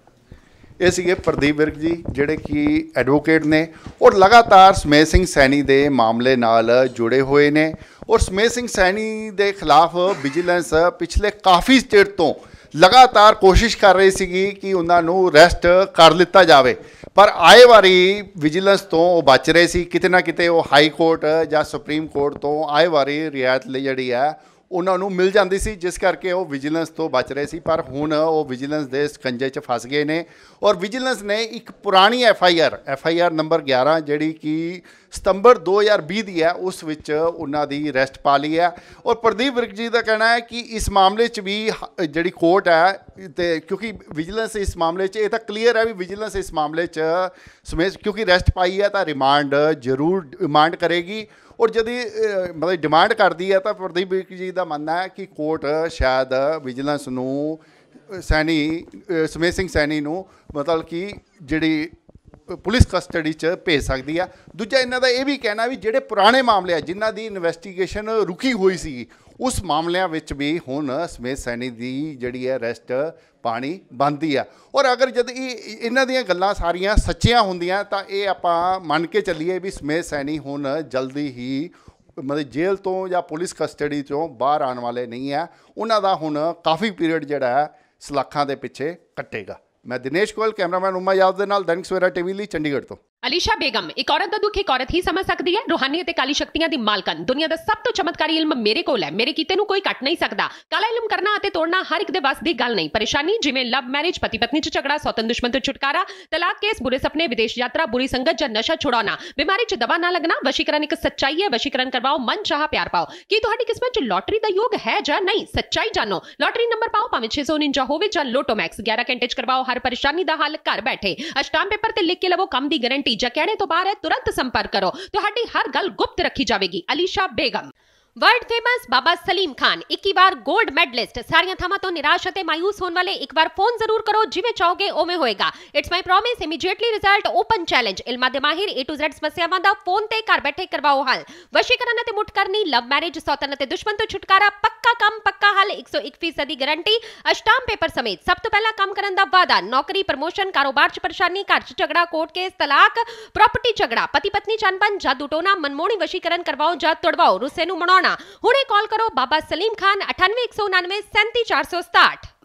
ਇਹ ਸੀਗੇ ਪ੍ਰਦੀਪ ਵਿਰਕ ਜੀ ਜਿਹੜੇ ਕਿ ਐਡਵੋਕੇਟ ਨੇ ਔਰ ਲਗਾਤਾਰ ਸੁਮੇਧ ਸਿੰਘ ਸੈਣੀ ਦੇ ਮਾਮਲੇ ਨਾਲ ਜੁੜੇ ਹੋਏ ਨੇ ਔਰ ਸੁਮੇਧ ਸਿੰਘ ਸੈਣੀ ਦੇ ਖਿਲਾਫ ਵਿਜੀਲੈਂਸ ਪਿਛਲੇ ਕਾਫੀ ਚਿਰ ਤੋਂ ਲਗਾਤਾਰ ਕੋਸ਼ਿਸ਼ ਕਰ ਰਹੀ ਸੀਗੀ ਕਿ ਉਹਨਾਂ ਨੂੰ ਅਰੈਸਟ ਕਰ ਲਿੱਤਾ ਜਾਵੇ, ਪਰ ਆਏ ਵਾਰੀ ਵਿਜੀਲੈਂਸ ਤੋਂ ਉਹ ਬਚ ਰਹੇ ਸੀ, ਕਿਤੇ ਨਾ ਕਿਤੇ ਉਹ ਹਾਈ ਕੋਰਟ ਜਾਂ ਸੁਪਰੀਮ ਕੋਰਟ ਤੋਂ ਆਏ ਵਾਰੀ ਰਿਆਇਤ ਲਈ ਜਿਹੜੀ ਹੈ ਉਹਨਾਂ ਨੂੰ ਮਿਲ ਜਾਂਦੀ ਸੀ, ਜਿਸ ਕਰਕੇ ਉਹ ਵਿਜੀਲੈਂਸ ਤੋਂ ਬਚ ਰਹੇ ਸੀ। ਪਰ ਹੁਣ ਉਹ ਵਿਜੀਲੈਂਸ ਦੇ ਸਕੰਜੇ 'ਚ ਫਸ ਗਏ ਨੇ ਔਰ ਵਿਜੀਲੈਂਸ ਨੇ ਇੱਕ ਪੁਰਾਣੀ FIR ਨੰਬਰ 11 ਜਿਹੜੀ ਕਿ ਸਤੰਬਰ 2020 ਦੀ ਹੈ ਉਸ ਵਿੱਚ ਉਹਨਾਂ ਦੀ ਅਰੈਸਟ ਪਾ ਲਈ ਹੈ। ਔਰ ਪ੍ਰਦੀਪ ਵਿਰਕ ਜੀ ਦਾ ਕਹਿਣਾ ਹੈ ਕਿ ਇਸ ਮਾਮਲੇ 'ਚ ਵੀ ਜਿਹੜੀ ਕੋਰਟ ਹੈ ਅਤੇ ਕਿਉਂਕਿ ਵਿਜੀਲੈਂਸ ਇਸ ਮਾਮਲੇ 'ਚ ਇਹ ਤਾਂ ਕਲੀਅਰ ਹੈ ਵੀ ਵਿਜੀਲੈਂਸ ਇਸ ਮਾਮਲੇ 'ਚ ਸਮੇਤ ਕਿਉਂਕਿ ਅਰੈਸਟ ਪਾਈ ਹੈ ਤਾਂ ਰਿਮਾਂਡ ਜ਼ਰੂਰ ਡਿਮਾਂਡ ਕਰੇਗੀ ਔਰ ਜਦ ਮਤਲਬ ਡਿਮਾਂਡ ਕਰਦੀ ਹੈ ਤਾਂ ਪ੍ਰਦੀਪ ਵਿਰਕ ਜੀ ਦਾ ਮੰਨਣਾ ਹੈ ਕਿ ਕੋਰਟ ਸ਼ਾਇਦ ਵਿਜੀਲੈਂਸ ਨੂੰ ਸੁਮੇਧ ਸਿੰਘ ਸੈਣੀ ਨੂੰ ਮਤਲਬ ਕਿ ਜਿਹੜੀ ਪੁਲਿਸ ਕਸਟਡੀ 'ਚ ਭੇਜ ਸਕਦੀ ਆ। ਦੂਜਾ ਇਹਨਾਂ ਦਾ ਇਹ ਵੀ ਕਹਿਣਾ ਵੀ ਜਿਹੜੇ ਪੁਰਾਣੇ ਮਾਮਲੇ ਆ ਜਿਨ੍ਹਾਂ ਦੀ ਇਨਵੈਸਟੀਗੇਸ਼ਨ ਰੁਕੀ ਹੋਈ ਸੀ ਉਸ ਮਾਮਲਿਆਂ ਵਿੱਚ ਵੀ ਹੁਣ ਸੁਮੇਧ ਸੈਣੀ ਦੀ ਜਿਹੜੀ ਹੈ ਅਰੈਸਟ ਪਾਣੀ ਬਣਦੀ ਆ ਔਰ ਅਗਰ ਜਦ ਇਹਨਾਂ ਦੀਆਂ ਗੱਲਾਂ ਸਾਰੀਆਂ ਸੱਚੀਆਂ ਹੁੰਦੀਆਂ ਤਾਂ ਇਹ ਆਪਾਂ ਮੰਨ ਕੇ ਚੱਲੀਏ ਵੀ ਸੁਮੇਧ ਸੈਣੀ ਹੁਣ ਜਲਦੀ ਹੀ ਮਤਲਬ ਜੇਲ੍ਹ ਤੋਂ ਜਾਂ ਪੁਲਿਸ ਕਸਟਡੀ 'ਚੋਂ ਬਾਹਰ ਆਉਣ ਵਾਲੇ ਨਹੀਂ ਹੈ, ਉਹਨਾਂ ਦਾ ਹੁਣ ਕਾਫੀ ਪੀਰੀਅਡ ਜਿਹੜਾ ਹੈ ਸਲਾਖਾਂ ਦੇ ਪਿੱਛੇ ਕੱਟੇਗਾ। मैं दिनेश गोयल कैमरामैन उमा यादव ਦੇ ਨਾਲ दैनिक सवेरा टीवी ਲਈ ਚੰਡੀਗੜ੍ਹ ਤੋਂ। ਅਲੀਸ਼ਾ ਬੇਗਮ ਇੱਕ ਔਰਤ ਦਾ ਦੁੱਖ ਇੱਕ ਔਰਤ ਹੀ ਸਮਝ ਸਕਦੀ ਹੈ। ਰੂਹਾਨੀ ਅਤੇ ਕਾਲੀ ਸ਼ਕਤੀਆਂ ਦੀ ਮਾਲਕਨ, ਦੁਨੀਆ ਦਾ ਸਭ ਤੋਂ ਚਮਤਕਾਰੀ ਇਲਮ ਮੇਰੇ ਕੋਲ ਹੈ। ਮੇਰੇ ਕੀਤੇ ਨੂੰ ਕੋਈ ਕੱਟ ਨਹੀਂ ਸਕਦਾ। ਕਾਲਾ ਇਲਮ ਕਰਨਾ ਅਤੇ ਤੋੜਨਾ ਹਰ ਇੱਕ ਦੇ ਵੱਸ ਦੀ ਗੱਲ ਨਹੀਂ। ਪਰੇਸ਼ਾਨੀ ਜਿਵੇਂ ਲਵ ਮੈਰਿਜ, ਪਤੀ ਪਤਨੀ 'ਚ ਝਗੜਾ, ਸੌਤਨ ਦੁਸ਼ਮਣ ਤੋਂ ਛੁਟਕਾਰਾ, ਤਲਾਕ ਕੇਸ, ਬੁਰੇ ਸੁਪਨੇ, ਵਿਦੇਸ਼ ਯਾਤਰਾ, ਬੁਰੀ ਸੰਗਤ ਜਾਂ ਨਸ਼ਾ ਛੁਡਾਉਣਾ, ਬਿਮਾਰੀ 'ਚ ਦਵਾ ਨਾ ਲੱਗਣਾ। ਵਸ਼ੀਕਰਨ ਇੱਕ ਸੱਚਾਈ ਹੈ। ਵਸ਼ੀਕਰਨ ਕਰਵਾਓ, ਮਨ ਚਾਹਾ ਪਿਆਰ ਪਾਓ। ਕੀ ਤੁਹਾਡੀ ਕਿਸਮਤ 'ਚ ਲੋਟਰੀ ਦਾ ਯੋਗ ਹੈ ਜਾਂ ਨਹੀਂ? ਸੱਚਾਈ ਜਾਣੋ। ਲੋਟਰੀ ਨੰਬਰ ਪਾਓ, ਭਾਵੇਂ 649 ਹੋਵੇ ਜਾਂ ਲੋਟੋ ਮੈਕਸ। 11 ਘੰਟੇ 'ਚ ਕਰਵਾਓ ਹਰ ਪਰੇਸ਼ਾਨੀ ਦਾ ਹੱਲ ਘਰ ਬੈਠੇ। ਅਸ਼ਟਾਮ ਪੇਪਰ ਤੇ ਲਿਖ ਕੇ ਲਵੋ ਕੰਮ ਦੀ ਗਾਰੰਟੀ। ਜਾਂ ਕਹਿਣੇ ਤੋਂ ਬਾਹਰ ਹੈ तुरंत संपर्क करो, ਤੁਹਾਡੀ ਹਰ ਗੱਲ ਗੁਪਤ ਰੱਖੀ ਜਾਵੇਗੀ। ਅਲੀਸ਼ਾ ਬੇਗਮ। वर्ल्ड फेमस बाबा सलीम खान 21 बार गोल्ड मेडलिस्ट। सारियां थावां तो निराश अते मायूस होने वाले एक बार फोन जरूर करो, जिवें चाहोगे उवें होएगा। It's my promise, immediately result, open challenge. इल्मां दे माहिर A to Z समस्यावां दा फोन ते घर बैठे करवाओ हल। वशीकरण अते मुठ करनी, लव मैरिज, सौतन अते दुश्मन तो छुटकारा, पक्का काम पक्का हल, 101% दी गारंटी, अष्टाम पेपर समेत। सब तो पहला काम करन दा वादा, नौकरी, प्रमोशन, कारोबार च परेशानी, घर च झगड़ा, कोर्ट केस, तलाक, प्रॉपर्टी झगड़ा, पति पत्नी च अनबन, जादू टोना, मनमोहनी वशीकरण करवाओ जां तोड़वाओ, रुस्से नूं मनाउणा। हुणे कॉल करो बाबा सलीम खान 98 199 37 467।